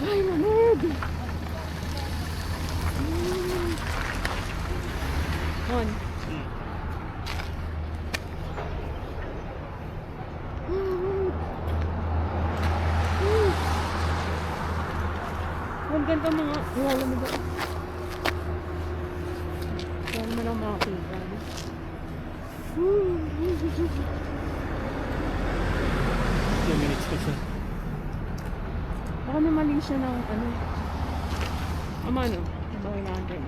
Ay, lamig! On. Huwag ganito mga lalamig ako. Kaya naman ang makakita. 2 minutes pa siya. Baka namaling siya ng ano. Ano? Bahay natin.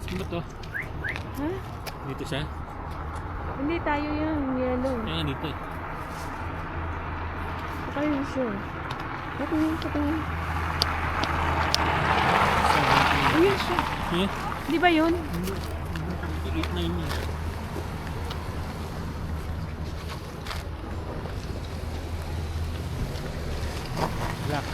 Saan ba to? Ha? Dito siya? Hindi tayo yan. Yellow. Kaya nga dito eh. Baka yun siya. Patingin. Ayun siya. Yeah? Di ba yun? Hindi. 8-9 yun. Black.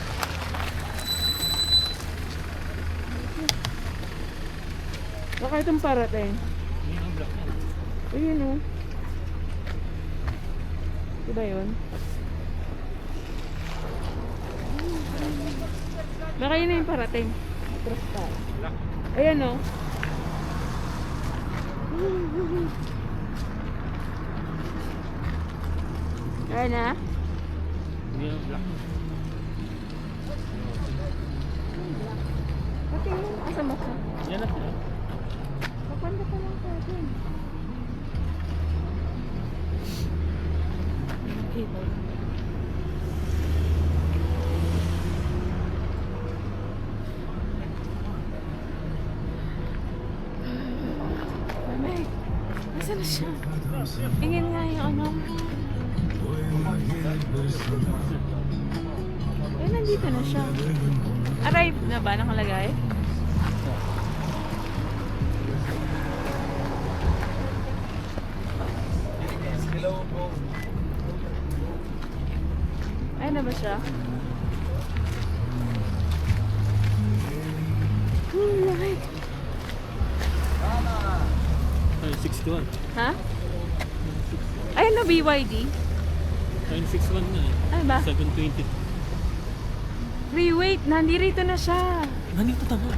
Baka itong parating. Hindi ang black yan. Ayun o. Di ba yun? Baka yun na yung parating. Crystal. Black. Ayan o. Ayan na. Hindi ang black. Patingin. Asa mo ka? Yan na sila. Kapanda pa lang sa atin. Okay ba? Lamig. Nasaan na siya? Tingin nga yung ano. Eh, nandito na siya. Arrive na ba nakalagay? Ayun na ba siya? Lamig. Ay, 61. Ha? Ayun na BYD. Ay, 61 na eh. Ano ba? 720. Free wait, nandito na siya. Nandito tama.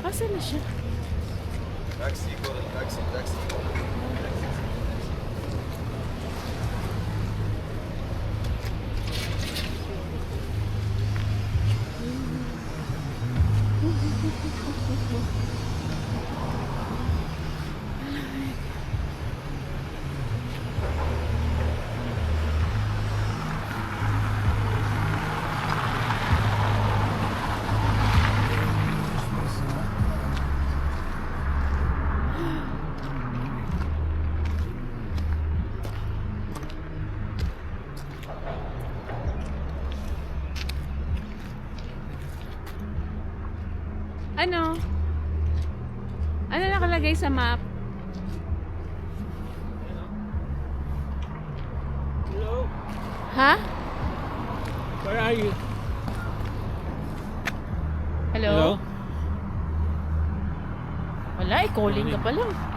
Asan na siya? Taxi, go to taxi. Ano? Ano nakalagay sa map? Hello? Ha? Where are you? Hello? Wala, calling ka pa lang.